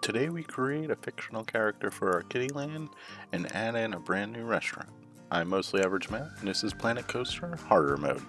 Today we create a fictional character for our kiddie land and add in a brand new restaurant. I'm Mostly Average Matt, and this is Planet Coaster Harder Mode.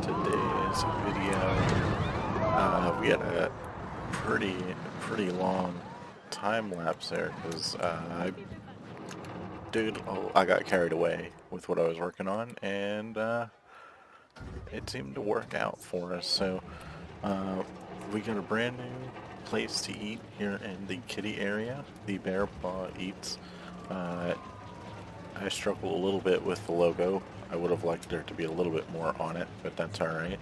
today's video. We had a pretty long time lapse there because I got carried away with what I was working on, and it seemed to work out for us. So we got a brand new place to eat here in the Kitty area, the Bear Paw Eats. I struggle a little bit with the logo. I would have liked there to be a little bit more on it, but that's alright.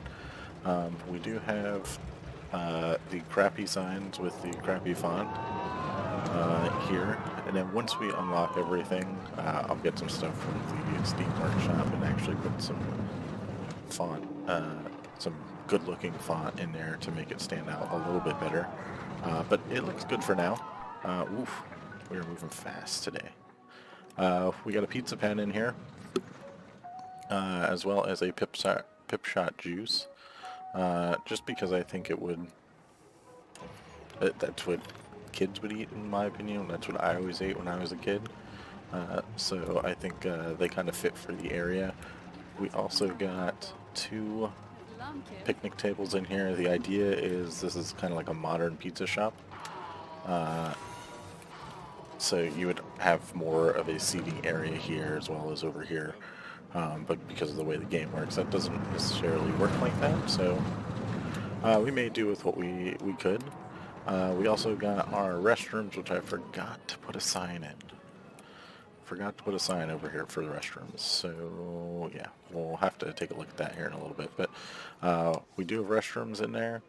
We do have the crappy signs with the crappy font here, and then once we unlock everything, I'll get some stuff from the Steam Workshop and actually put some font, some good-looking font in there to make it stand out a little bit better. But it looks good for now. Oof, we're moving fast today. We got a pizza pen in here, as well as a Pipshot juice, just because I think it would, that's what kids would eat in my opinion. That's what I always ate when I was a kid. So I think they kind of fit for the area. We also got 2 picnic tables in here. The idea is this is kind of like a modern pizza shop. So you would have more of a seating area here as well as over here. But because of the way the game works, that doesn't necessarily work like that. So we made do with what we could. We also got our restrooms, which I forgot to put a sign in. Forgot to put a sign over here for the restrooms. So yeah, we'll have to take a look at that here in a little bit. But we do have restrooms in there.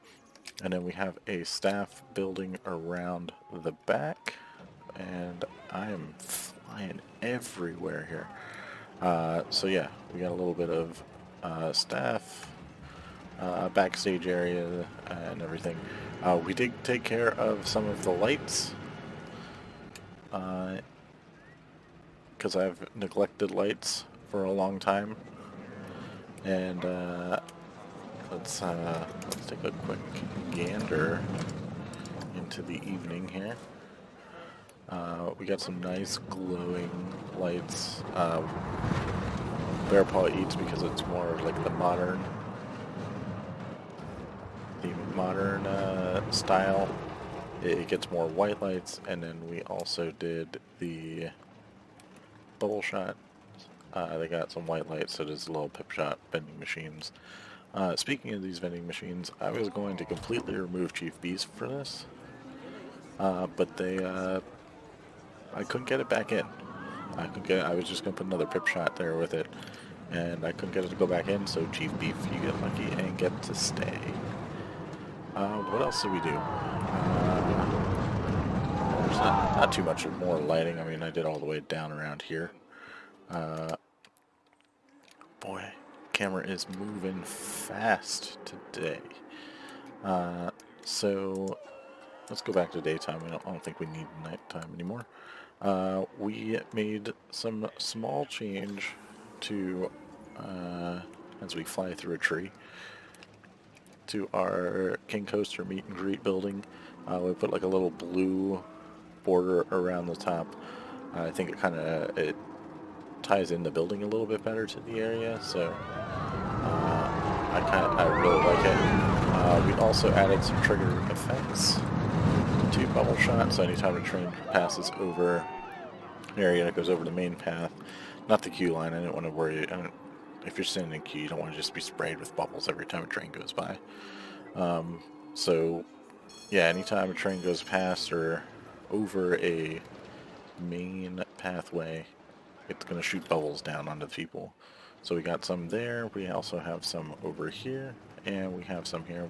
And then we have a staff building around the back. And I am flying everywhere here. So yeah, we got a little bit of staff, backstage area, and everything. We did take care of some of the lights, because I've neglected lights for a long time. And let's take a quick gander into the evening here. We got some nice glowing lights. Bear Paw Eats because it's more like the modern style. It gets more white lights, and then we also did the Bubbleshot. They got some white lights, so there's little Pipshot vending machines. Speaking of these vending machines, I was going to completely remove Chief Beast for this, but I couldn't get it back in. I was just going to put another Pipshot there with it, and I couldn't get it to go back in, so Chief Beef, you get lucky and get to stay. What else did we do? There's not too much more lighting. I mean, I did all the way down around here. Boy, camera is moving fast today. So let's go back to daytime. I don't think we need nighttime anymore. We made some small change to, as we fly through a tree, to our King Coaster meet and greet building. We put like a little blue border around the top. I think it ties in the building a little bit better to the area, so I really like it. We also added some trigger effects to Bubbleshot, so anytime a train passes over an area that goes over the main path, not the queue line, I didn't want to worry. If you're standing in queue, you don't want to just be sprayed with bubbles every time a train goes by. So yeah, anytime a train goes past or over a main pathway, it's going to shoot bubbles down onto people. So we got some there. We also have some over here, and we have some here.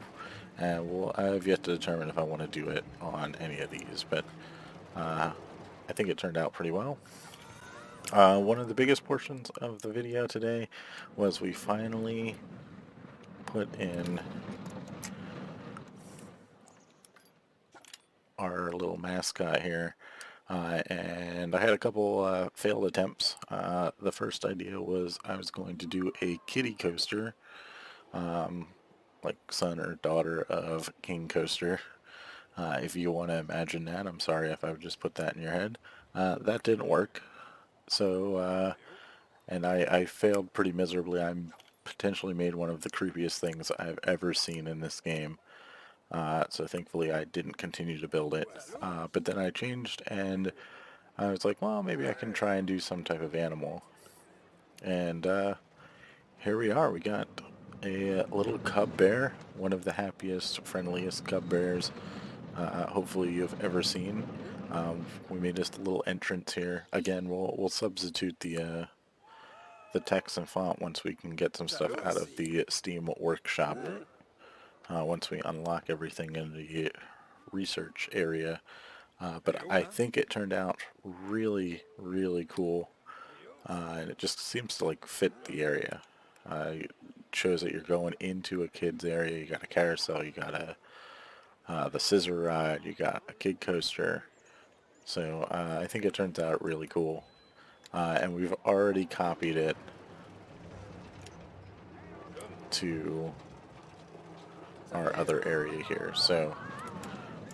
And I've yet to determine if I want to do it on any of these, but I think it turned out pretty well. One of the biggest portions of the video today was we finally put in our little mascot here. And I had a couple failed attempts. The first idea was I was going to do a kiddie coaster, like son or daughter of King Coaster. If you want to imagine that, I'm sorry if I've just put that in your head. That didn't work. So, and I failed pretty miserably. I'm potentially made one of the creepiest things I've ever seen in this game. So thankfully I didn't continue to build it. But then I changed and I was like, well, maybe I can try and do some type of animal. And here we are. We got a little cub bear, one of the happiest, friendliest cub bears hopefully you've ever seen. We made just a little entrance here. Again, we'll substitute the text and font once we can get some stuff out of the Steam workshop. Once we unlock everything in the research area. But I think it turned out really, really cool. And it just seems to like fit the area. It shows that you're going into a kid's area. You got a carousel, you got the scissor ride, you got a kid coaster. So I think it turns out really cool. And we've already copied it to our other area here. So,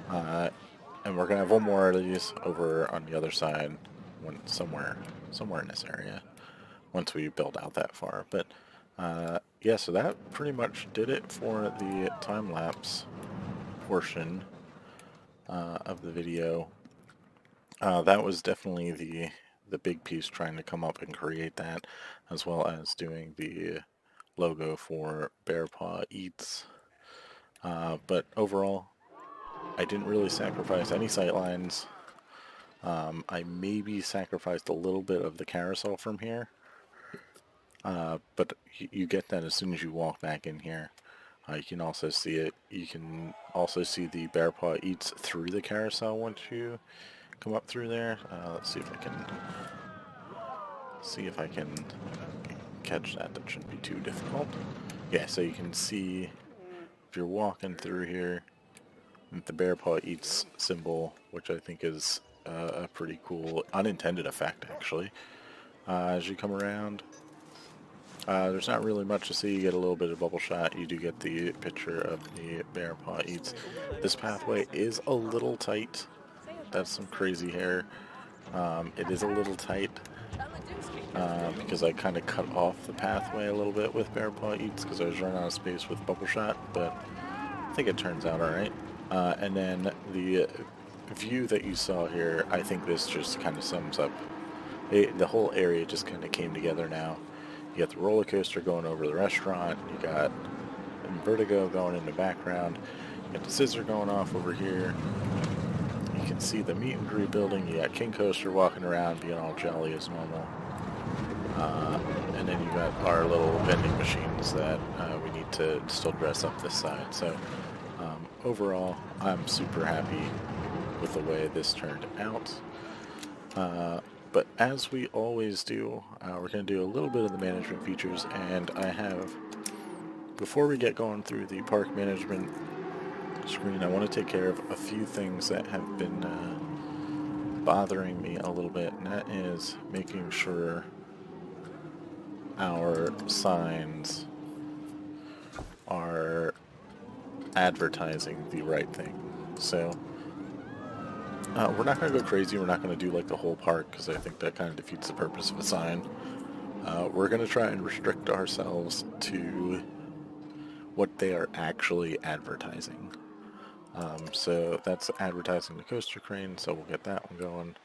and we're gonna have one more of these over on the other side, somewhere in this area, once we build out that far. But yeah, so that pretty much did it for the time lapse portion of the video. That was definitely the big piece, trying to come up and create that, as well as doing the logo for Bear Paw Eats. But overall, I didn't really sacrifice any sightlines. I maybe sacrificed a little bit of the carousel from here, but you get that as soon as you walk back in here. You can also see it. You can also see the Bear Paw Eats through the carousel once you come up through there. Let's see if I can catch that. That shouldn't be too difficult. Yeah, so you can see if you're walking through here, the Bear Paw Eats symbol, which I think is a pretty cool unintended effect, actually. As you come around, there's not really much to see. You get a little bit of Bubbleshot. You do get the picture of the Bear Paw Eats. This pathway is a little tight. That's some crazy hair. It is a little tight because I kind of cut off the pathway a little bit with Bear Paw Eats because I was running out of space with Bubbleshot, but I think it turns out alright. And then the view that you saw here, I think this just kind of sums up. The whole area just kind of came together now. You got the roller coaster going over the restaurant, you got Vertigo going in the background, you got the scissor going off over here. You can see the meet and greet building. You got King Coaster walking around being all jolly as normal. And then you got our little vending machines that we need to still dress up this side. So overall, I'm super happy with the way this turned out. But as we always do, we're going to do a little bit of the management features, and I have, before we get going through the park management screen, I want to take care of a few things that have been bothering me a little bit, and that is making sure our signs are advertising the right thing. So we're not going to go crazy. We're not going to do like the whole park because I think that kind of defeats the purpose of a sign. We're going to try and restrict ourselves to what they are actually advertising. So that's advertising the coaster crane, so we'll get that one going.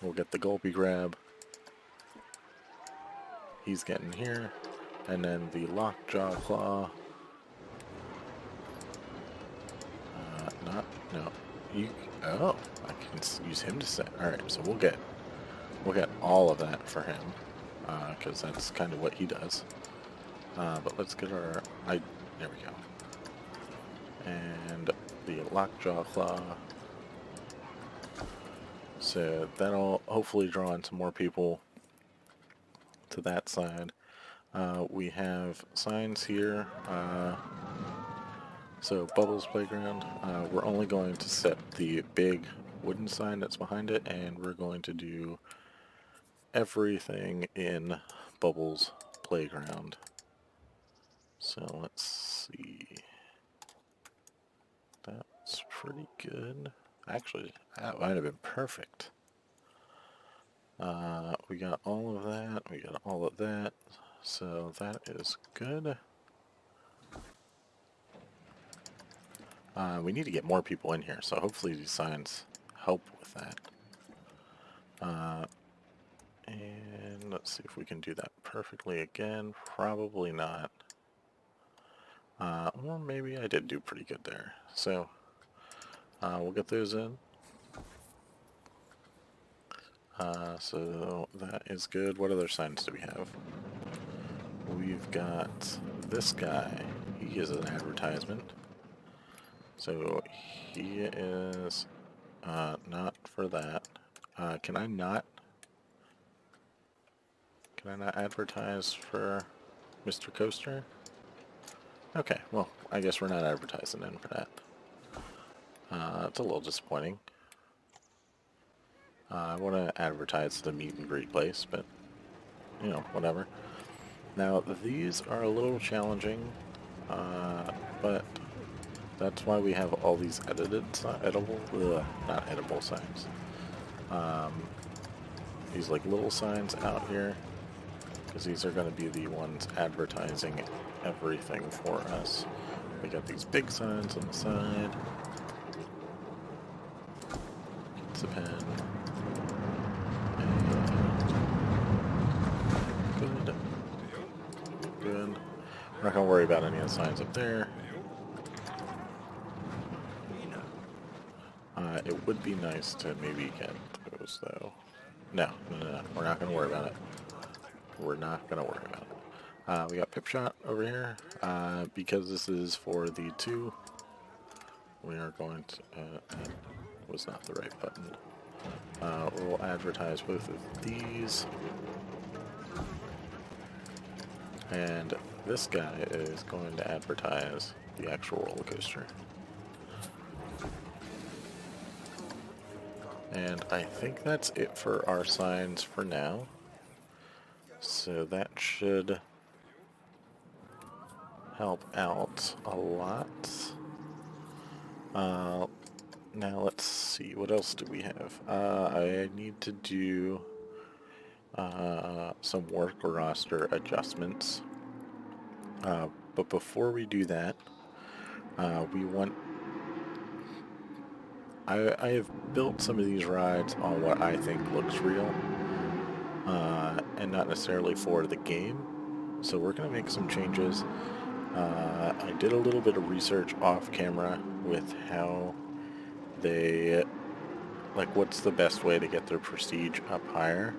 We'll get the Gulpy Grab. He's getting here. And then the Lockjaw Claw. No. Oh, I can use him to set. Alright, so we'll get all of that for him. Because that's kind of what he does. But let's get there we go. And the Lockjaw Claw. So that'll hopefully draw in some more people to that side. We have signs here. So Bubbles Playground, we're only going to set the big wooden sign that's behind it, and we're going to do everything in Bubbles Playground. So let's see. That's pretty good. Actually, that might have been perfect. We got all of that. We got all of that. So that is good. We need to get more people in here, so hopefully these signs help with that. And let's see if we can do that perfectly again. Probably not. Or maybe I did do pretty good there. So we'll get those in. So that is good. What other signs do we have? We've got this guy. He is an advertisement. So he is not for that. Can I not advertise for Mr. Coaster? Okay, well, I guess we're not advertising then for that. It's a little disappointing. I want to advertise the meet and greet place, but, you know, whatever. Now, these are a little challenging, but that's why we have all these not edible signs. These, like, little signs out here, because these are going to be the ones advertising everything for us. We got these big signs on the side. Gets a pen. Good. Good. We're not going to worry about any of the signs up there. It would be nice to maybe get those, though. No. We're not going to worry about it. We're not going to worry about it. We got Pipshot over here. Because this is for the 2, we are going to... that was not the right button. We'll advertise both of these. And this guy is going to advertise the actual roller coaster. And I think that's it for our signs for now. So that should help out a lot. Now let's see, what else do we have? I need to do some work roster adjustments. But before we do that, we want... I have built some of these rides on what I think looks real, and not necessarily for the game. So we're going to make some changes. I did a little bit of research off camera with how they, like, what's the best way to get their prestige up higher.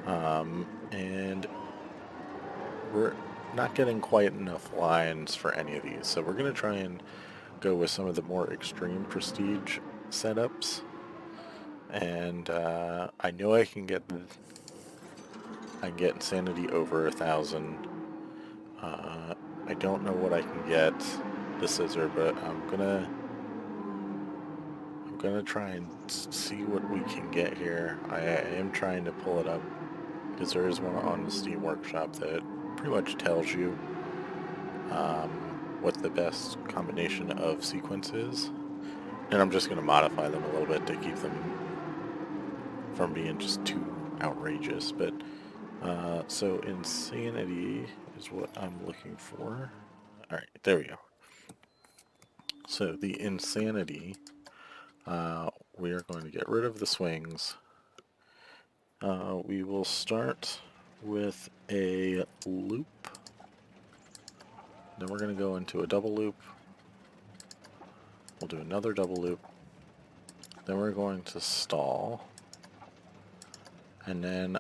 And we're not getting quite enough lines for any of these, so we're going to try and go with some of the more extreme prestige setups. And I know I can get insanity over 1,000. I don't know what I can get the scissor, but I'm gonna try and see what we can get here. I am trying to pull it up because there is one on the Steam Workshop that pretty much tells you what the best combination of sequence is. And I'm just going to modify them a little bit to keep them from being just too outrageous. But, so insanity is what I'm looking for. Alright, there we go. So the insanity, we are going to get rid of the swings. We will start with a loop. Then we're going to go into a double loop. We'll do another double loop. Then we're going to stall. And then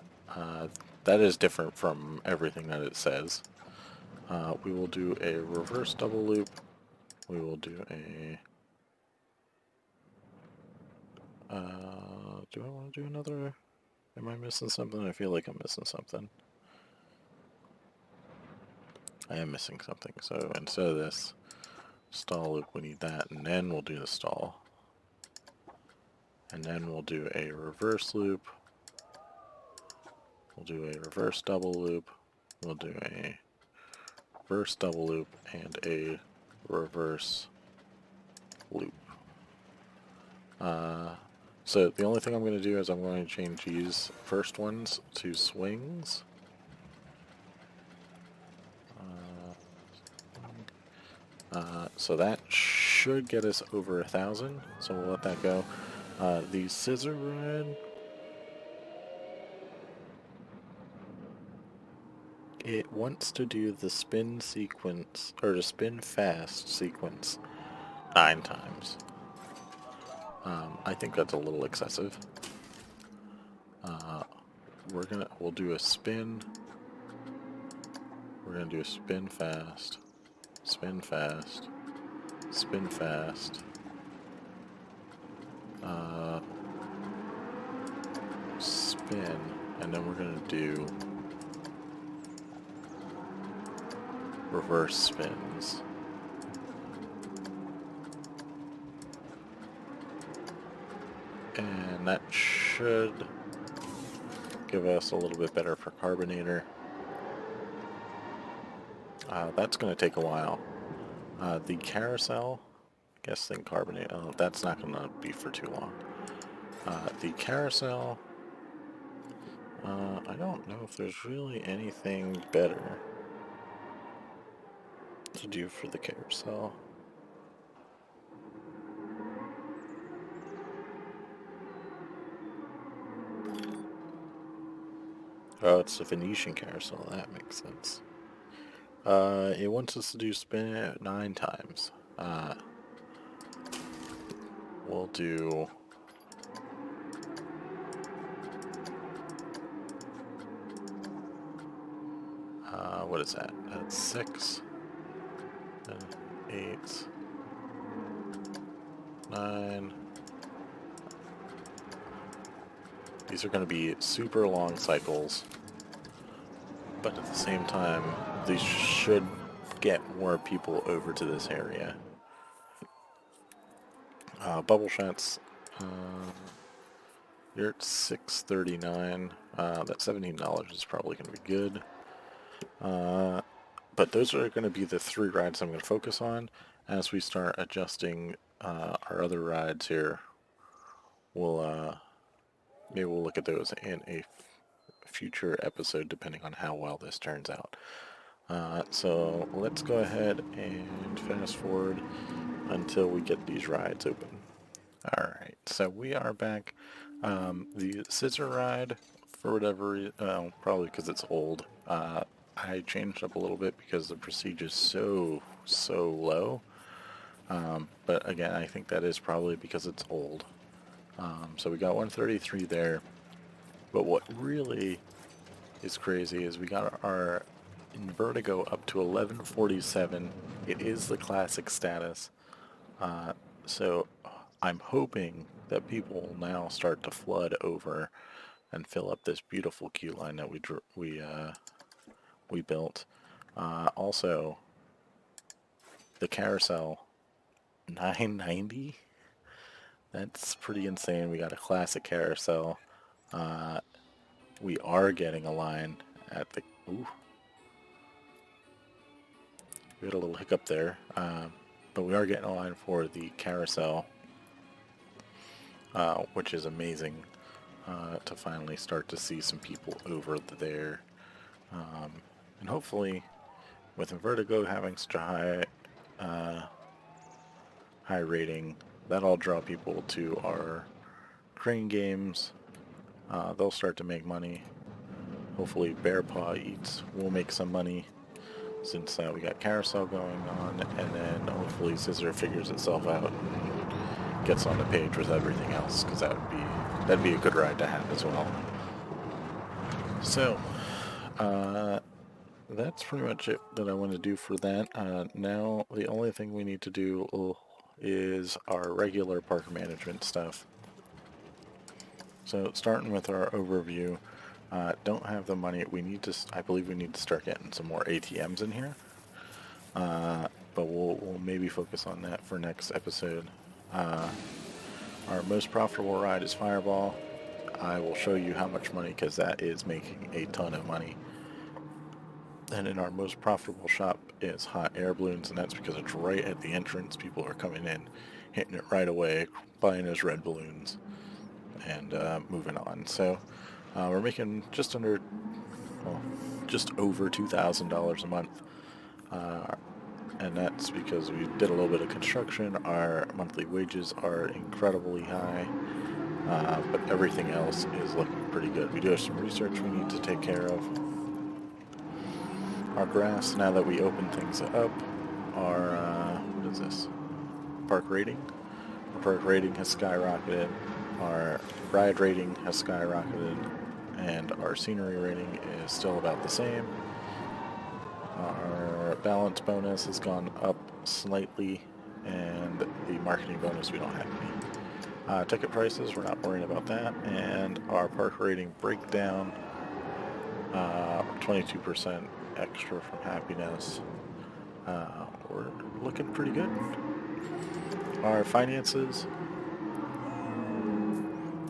that is different from everything that it says. We will do a reverse double loop. We will do a... do I want to do another? Am I missing something? I feel like I'm missing something. I am missing something. So instead of this stall loop, we need that, and then we'll do the stall. And then we'll do a reverse loop. We'll do a reverse double loop. We'll do a reverse double loop and a reverse loop. So the only thing I'm going to do is I'm going to change these first ones to swings. So that should get us over 1,000, so we'll let that go. The scissor ride, it wants to do the spin sequence, or the spin fast sequence 9 times. I think that's a little excessive. We'll do a spin. We're gonna do a spin fast, spin fast, spin fast. Spin, and then we're gonna do reverse spins. And that should give us a little bit better for carbonator. That's going to take a while. The carousel, I guess then carbonate, that's not going to be for too long. The carousel, I don't know if there's really anything better to do for the carousel. Oh, it's the Venetian carousel, that makes sense. It wants us to do spin it 9 times. We'll do... what is that? That's 6, 8, 9. These are going to be super long cycles, but at the same time, these should get more people over to this area. Bubbleshots, you're at $6.39. That $17 is probably going to be good. But those are going to be the 3 rides I'm going to focus on. As we start adjusting our other rides here, we'll maybe we'll look at those in a future episode depending on how well this turns out. So let's go ahead and fast forward until we get these rides open. Alright, so we are back. The scissor ride, for whatever reason, probably because it's old, I changed up a little bit because the prestige is so low. But again, I think that is probably because it's old. So we got 133 there. But what really is crazy is we got our Vertigo up to 1147. It is the classic status. So I'm hoping that people will now start to flood over and fill up this beautiful queue line that we built. Also, the carousel, 990. That's pretty insane. We got a classic carousel. We are getting a line at the... Ooh. We had a little hiccup there. But we are getting a line for the carousel, which is amazing to finally start to see some people over there. And hopefully, with Vertigo having such a high rating, that'll draw people to our crane games. They'll start to make money. Hopefully Bear Paw Eats will make some money since we got Carousel going on, and then hopefully Scissor figures itself out and gets on the page with everything else, because that'd be a good ride to have as well. So that's pretty much it that I want to do for that. Now the only thing we need to do is our regular park management stuff. So starting with our overview, don't have the money. I believe we need to start getting some more ATMs in here. But we'll maybe focus on that for next episode. Our most profitable ride is Fireball. I will show you how much money, because that is making a ton of money. And in our most profitable shop is Hot Air Balloons, and that's because it's right at the entrance. People are coming in, hitting it right away, buying those red balloons, and moving on. So we're making just over $2,000 a month. and that's because we did a little bit of construction. Our monthly wages are incredibly high, but everything else is looking pretty good. We do have some research we need to take care of. Our graphs, now that we open things up, are, what is this? Park rating. Our park rating has skyrocketed. Our ride rating has skyrocketed. And our scenery rating is still about the same. Our balance bonus has gone up slightly, and the marketing bonus, we don't have any. Ticket prices, we're not worrying about that. And our park rating breakdown, 22% extra from happiness. We're looking pretty good. Our finances,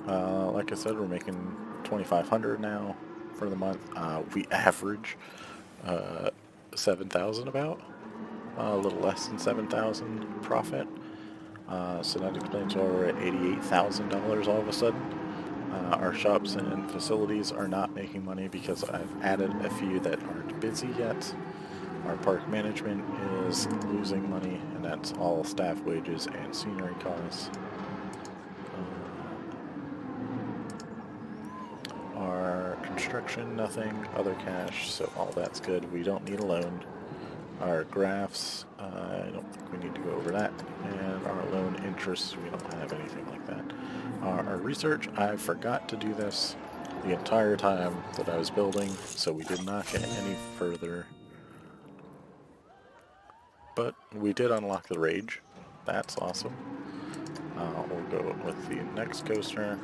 like I said, we're making $2,500 now for the month. We average 7,000 about, a little less than 7,000 profit. So that explains why we're at $88,000 all of a sudden. Our shops and facilities are not making money because I've added a few that aren't busy yet. Our park management is losing money, and that's all staff wages and scenery costs. Our construction, nothing. Other cash, so all that's good. We don't need a loan. Our graphs, I don't think we need to go over that. And our loan interest, we don't have anything like that. Our research, I forgot to do this the entire time that I was building, so we did not get any further. But we did unlock the rage. That's awesome. We'll go with the next coaster.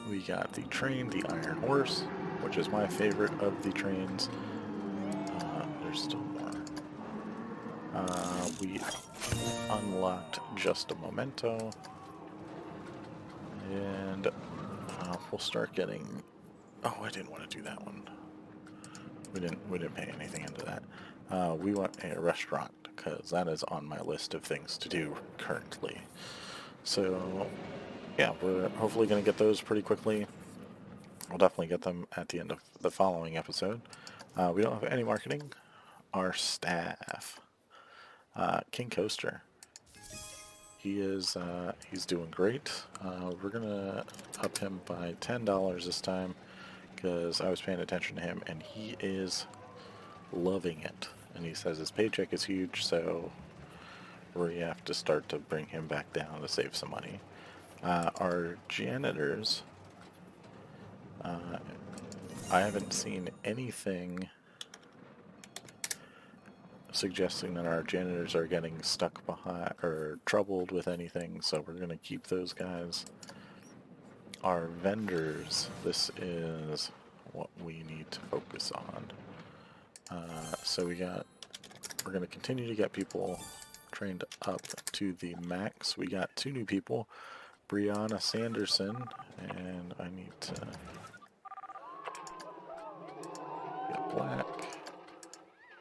We got the train, the Iron Horse, which is my favorite of the trains. There's still more. We unlocked Just a Memento, and we'll start getting. Oh, I didn't want to do that one. We didn't pay anything into that. We want a restaurant because that is on my list of things to do currently. So yeah, we're hopefully going to get those pretty quickly. We'll definitely get them at the end of the following episode. We don't have any marketing. Our staff, King Coaster. He's doing great. We're gonna up him by $10 this time because I was paying attention to him and he is loving it. And he says his paycheck is huge, so we have to start to bring him back down to save some money. Our janitors, I haven't seen anything suggesting that our janitors are getting stuck behind or troubled with anything, so we're going to keep those guys. Our vendors, this is what we need to focus on. So we're going to continue to get people trained up to the max. We got 2 new people, Brianna Sanderson, and I need to get black.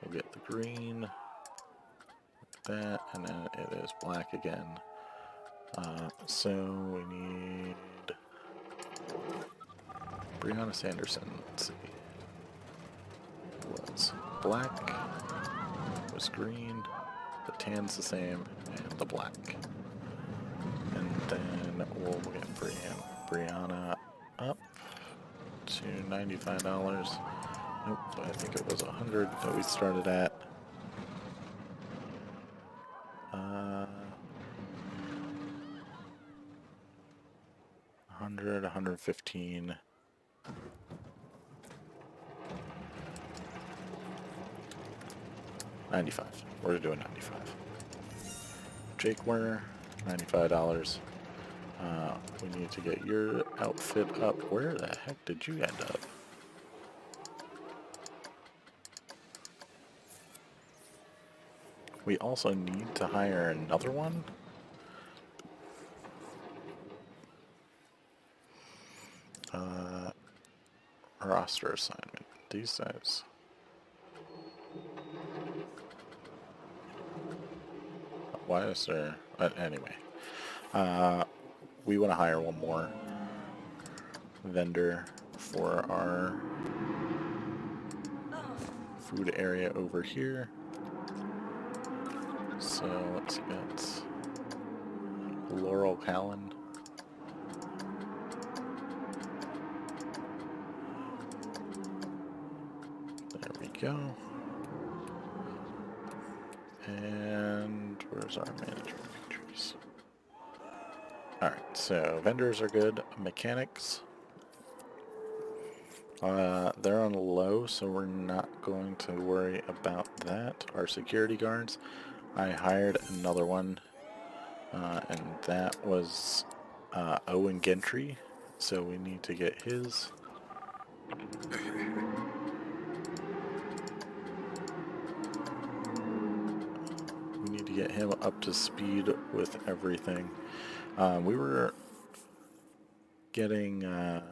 We'll get the green, that, and then it is black again. So we need Brianna Sanderson. Let's see. Was black, was green, the tan's the same, and the black. And then we'll get Brianna up to $95. Nope, I think it was 100 that we started at. 100, 115. $95. We're doing 95. Jake Werner, $95. We need to get your outfit up. Where the heck did you end up? We also need to hire another one. Roster assignment. These guys. Why is there... anyway. We want to hire one more vendor for food area over here. So let's get Laurel Callan. There we go. And where's our management entries? Alright, so vendors are good. Mechanics. They're on low, so we're not going to worry about that. Our security guards, I hired another one, and that was Owen Gentry, so we need to get his. We need to get him up to speed with everything. We were getting a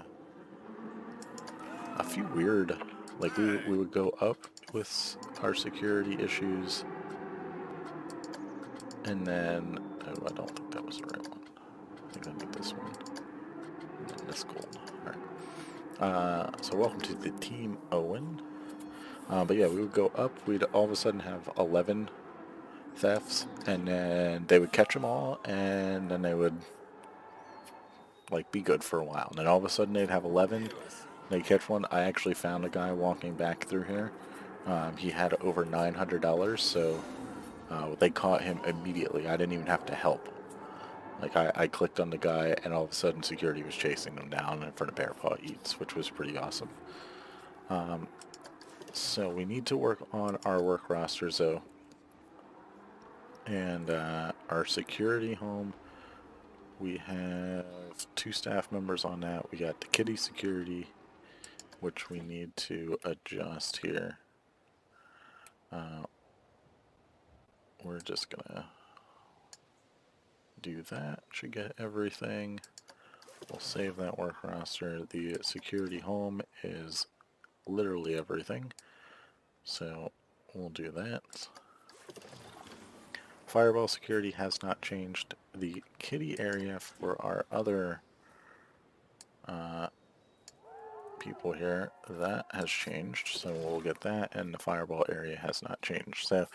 few weird, like we would go up with our security issues, and then, oh, I don't think that was the right one. I think I need this one. And then this gold. Alright. So welcome to the team, Owen. But yeah, we would go up, we'd all of a sudden have 11 thefts, and then they would catch them all, and then they would like be good for a while. And then all of a sudden they'd have 11, they catch one. I actually found a guy walking back through here. He had over $900, so they caught him immediately. I didn't even have to help. Like, I clicked on the guy, and all of a sudden security was chasing him down in front of Bear Paw Eats, which was pretty awesome. So we need to work on our work rosters, though. And our security home, we have 2 staff members on that. We got the kiddie security, which we need to adjust here. We're just gonna do that. Should get everything. We'll save that work roster. The security home is literally everything, so we'll do that. Fireball security has not changed. The kiddie area for our other people here, that has changed, so we'll get that, and the fireball area has not changed. So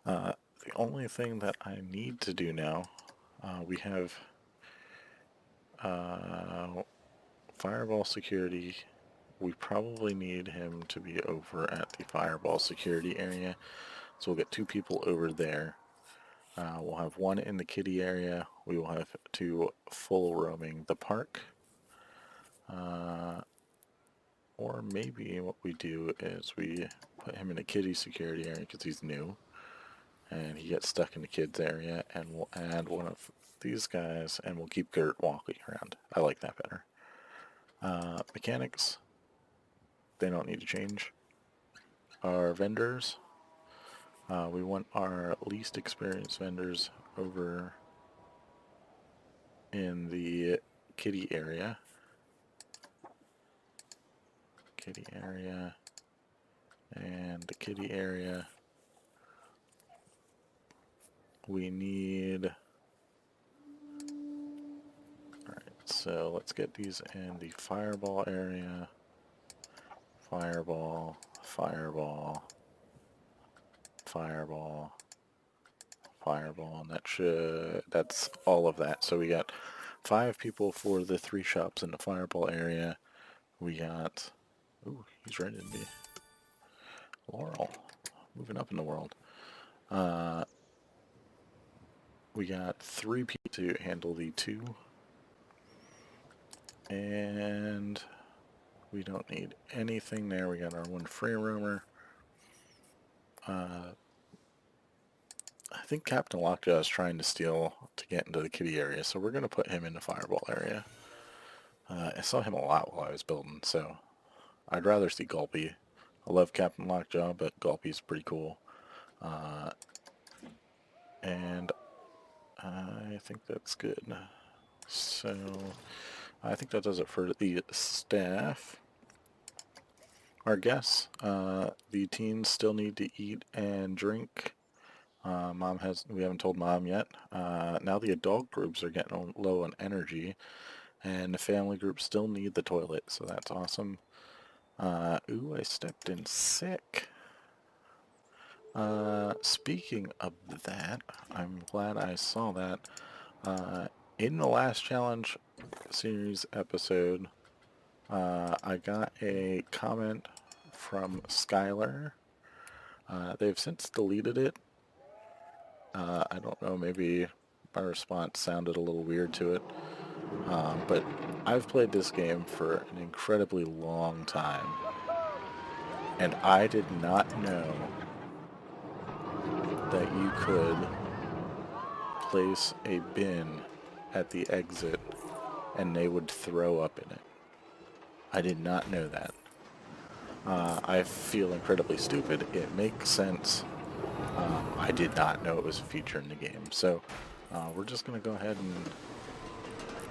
the only thing that I need to do now, we have fireball security. We probably need him to be over at the fireball security area, so we'll get 2 people over there. We'll have 1 in the kiddie area. We will have 2 full roaming the park. Or maybe what we do is we put him in a kiddie security area because he's new, and he gets stuck in the kids area, and we'll add one of these guys, and we'll keep Gert walking around. I like that better. Mechanics, they don't need to change. Our vendors, we want our least experienced vendors over in the kiddie area. Kiddie area, and the kiddie area. We need... Alright, so let's get these in the fireball area. Fireball, fireball, fireball, fireball, and that's all of that. So we got 5 people for the 3 shops in the fireball area. We got... Ooh, he's right in the... Laurel, moving up in the world. We got 3 people to handle the 2. And we don't need anything there. We got our 1 free roamer. I think Captain Lockjaw is trying to steal to get into the kiddie area, so we're going to put him in the fireball area. I saw him a lot while I was building, so I'd rather see Gulpy. I love Captain Lockjaw, but Gulpy's pretty cool. And I think that's good. So I think that does it for the staff. Our guests, the teens still need to eat and drink. We haven't told Mom yet. Now the adult groups are getting low on energy, and the family groups still need the toilet, so that's awesome. Ooh, I stepped in sick. Speaking of that, I'm glad I saw that. In the last challenge series episode, I got a comment from Skylar. They've since deleted it. I don't know, maybe my response sounded a little weird to it. But I've played this game for an incredibly long time, and I did not know that you could place a bin at the exit and they would throw up in it. I did not know that. I feel incredibly stupid. It makes sense. I did not know it was a feature in the game. So we're just going to go ahead and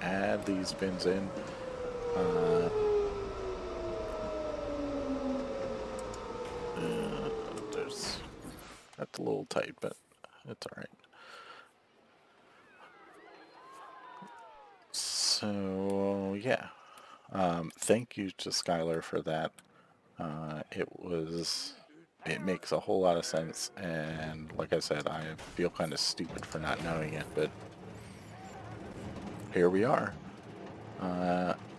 add these bins in. That's a little tight, but it's alright. So, yeah. Thank you to Skylar for that. It makes a whole lot of sense, and like I said, I feel kind of stupid for not knowing it, but here we are.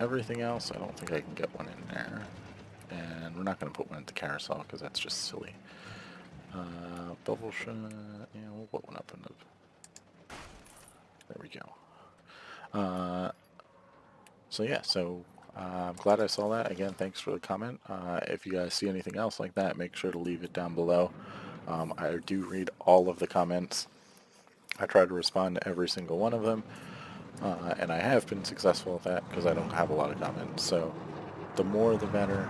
Everything else, I don't think I can get one in there. And we're not going to put one at the carousel, because that's just silly. Bubbleshot, yeah, we'll put one up in the... There we go. So yeah, I'm glad I saw that. Again, thanks for the comment. If you guys see anything else like that, make sure to leave it down below. I do read all of the comments. I try to respond to every single one of them. And I have been successful at that because I don't have a lot of comments. So the more the better.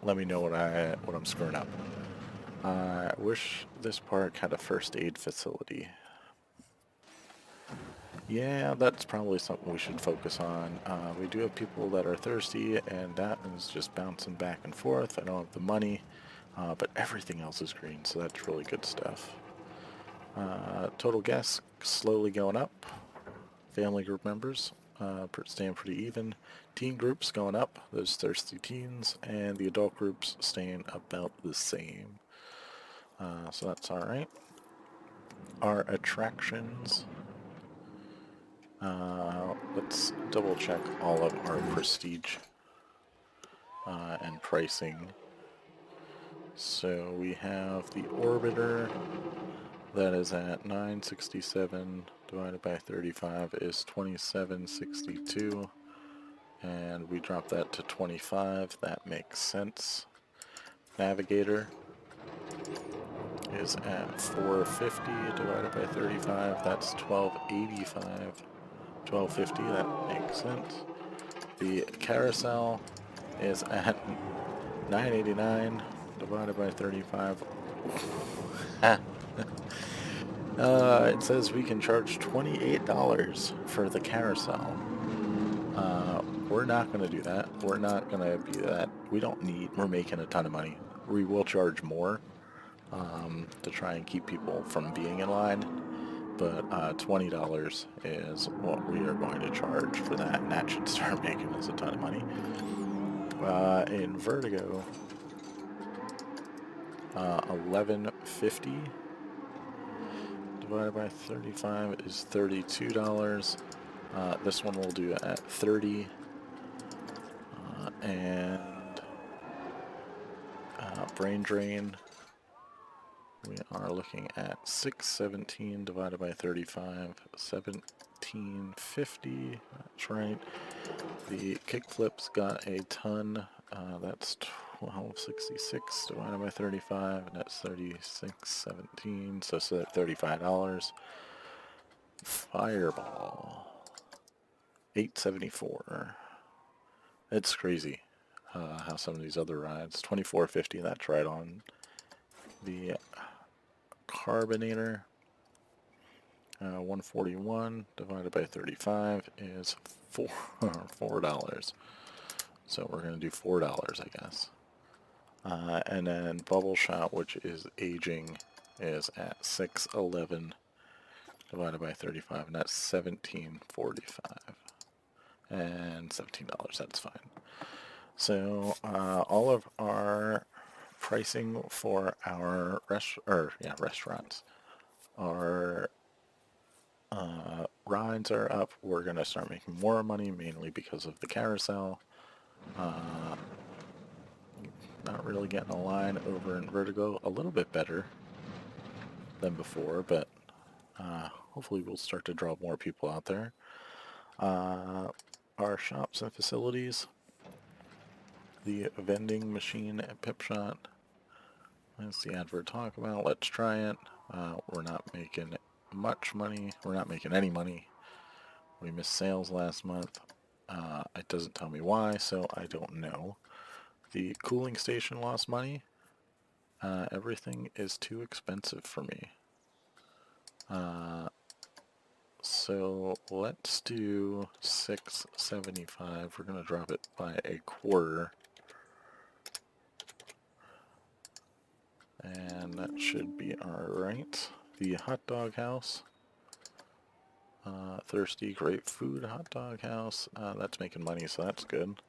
Let me know what I'm screwing up. I wish this park had a first aid facility. Yeah, that's probably something we should focus on. We do have people that are thirsty, and that is just bouncing back and forth. I don't have the money, but everything else is green, so that's really good stuff. Total guests slowly going up. Family group members staying pretty even. Teen groups going up, those thirsty teens, and the adult groups staying about the same. So that's alright. Our attractions... let's double check all of our prestige and pricing. So we have the Orbiter that is at 967 divided by 35 is 2762, and we drop that to 25. That makes sense. Navigator is at 450 divided by 35. That's 1285. 1250, that makes sense. The carousel is at 989 divided by 35. It says we can charge $28 for the carousel. We're not going to do that. We're not going to be that. We're making a ton of money. We will charge more to try and keep people from being in line. But $20 is what we are going to charge for that, and that should start making us a ton of money. In Vertigo, 1150 divided by 35 is $32. This one we'll do at 30, and Brain Drain, we are looking at 617 divided by 35, 1750. That's right. The kickflips got a ton. That's 1266 divided by 35, and that's 3617. So that's $35. Fireball, 874. It's crazy how some of these other rides. 2450. That's right on. The Carbonator, 141 divided by 35 is $4. So we're going to do $4, I guess. And then Bubbleshot, which is aging, is at 611 divided by 35, and that's $17.45. And $17, that's fine. So all of our pricing for our restaurants. Our rides are up. We're going to start making more money, mainly because of the carousel. Not really getting a line over in Vertigo. A little bit better than before, but hopefully we'll start to draw more people out there. Our shops and facilities. The vending machine at Pipshot. That's the advert talk about. Let's try it. We're not making much money. We're not making any money. We missed sales last month. It doesn't tell me why, so I don't know. The cooling station lost money. Everything is too expensive for me. So let's do $6.75. We're going to drop it by a quarter. And that should be alright. The hot dog house. Thirsty Great Food hot dog house. That's making money, so that's good.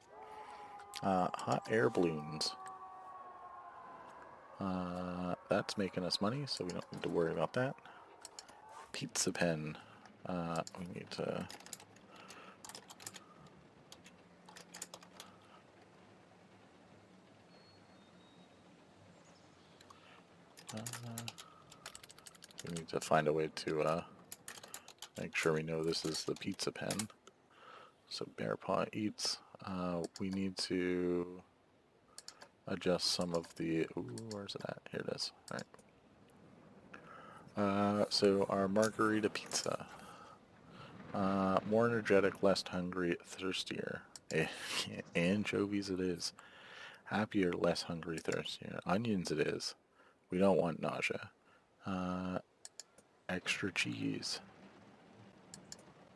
Hot air balloons. That's making us money, so we don't need to worry about that. Pizza pen. We need to... we need to find a way to make sure we know this is the pizza pen. So Bear Paw Eats. We need to adjust some of the... Ooh, where's it at? Here it is. Alright. So our margarita pizza. More energetic, less hungry, thirstier. Anchovies it is. Happier, less hungry, thirstier. Onions it is. We don't want nausea. Extra cheese.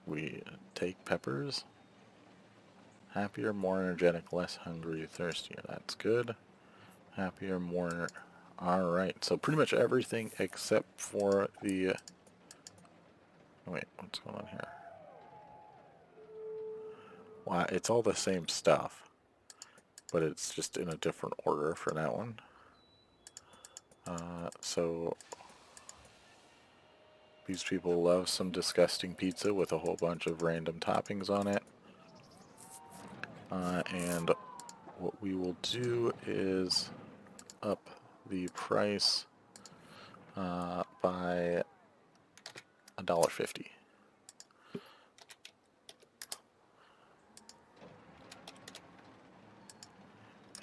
We take peppers. Happier, more energetic, less hungry, thirstier. That's good. Happier, more... Alright, so pretty much everything except for the... Wait, what's going on here? Wow, it's all the same stuff, but it's just in a different order for that one. So these people love some disgusting pizza with a whole bunch of random toppings on it. And what we will do is up the price by $1.50.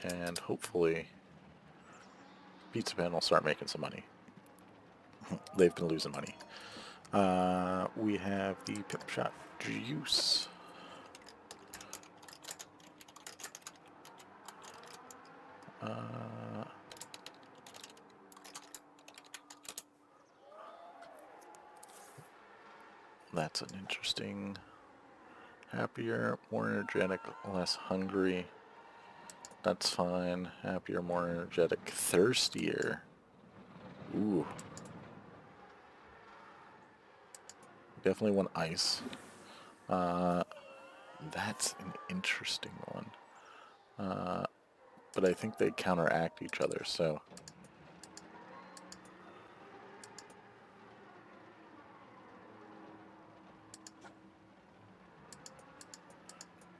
And hopefully Pizza Pen will start making some money. They've been losing money. We have the Pipshot juice. That's an interesting... Happier, more energetic, less hungry. That's fine. Happier, more energetic, thirstier. Ooh. Definitely want ice. That's an interesting one. But I think they counteract each other, so...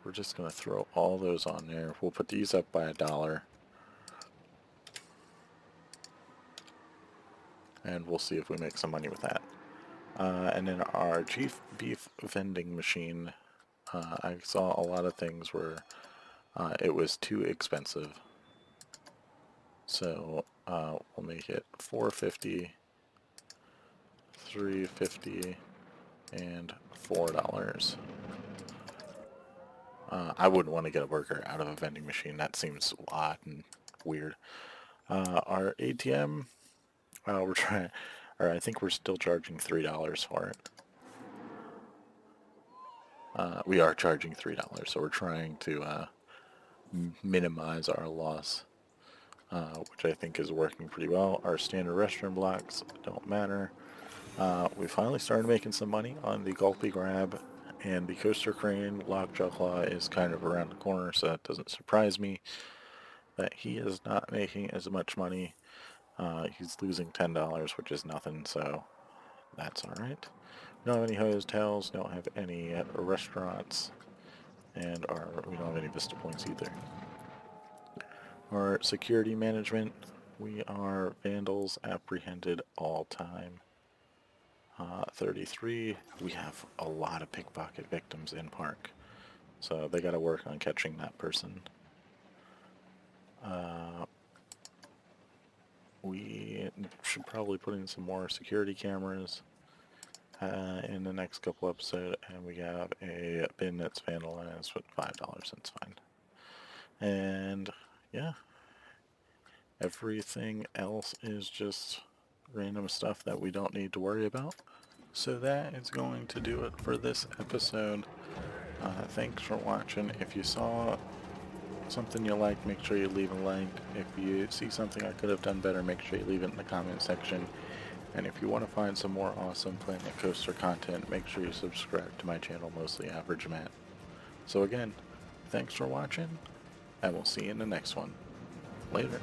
We're just going to throw all those on there. We'll put these up by $1. And we'll see if we make some money with that. And then our chief beef vending machine, I saw a lot of things where it was too expensive. So we'll make it $4.50, $3.50, and $4. I wouldn't want to get a burger out of a vending machine. That seems odd and weird. Our ATM, we're trying, or I think we're still charging $3 for it. We are charging $3, so we're trying to minimize our loss, which I think is working pretty well. Our standard restroom blocks don't matter. We finally started making some money on the Gulpy Grab, and the Coaster Crane Lockjaw Claw is kind of around the corner, so that doesn't surprise me. that he is not making as much money. He's losing $10, which is nothing, so that's alright. We don't have any hotels, don't have any restaurants, and we don't have any Vista points either. Our security management, we are vandals apprehended all time. 33, we have a lot of pickpocket victims in park, so they gotta work on catching that person. We should probably put in some more security cameras in the next couple episodes, and we have a bin that's vandalized with $5, that's fine. And yeah, everything else is just random stuff that we don't need to worry about. So that is going to do it for this episode. Thanks for watching. If you saw something you like, make sure you leave a like. If you see something I could have done better, make sure you leave it in the comment section. And if you want to find some more awesome Planet Coaster content, make sure you subscribe to my channel, Mostly Average Matt. So again, thanks for watching, and we'll see you in the next one. Later.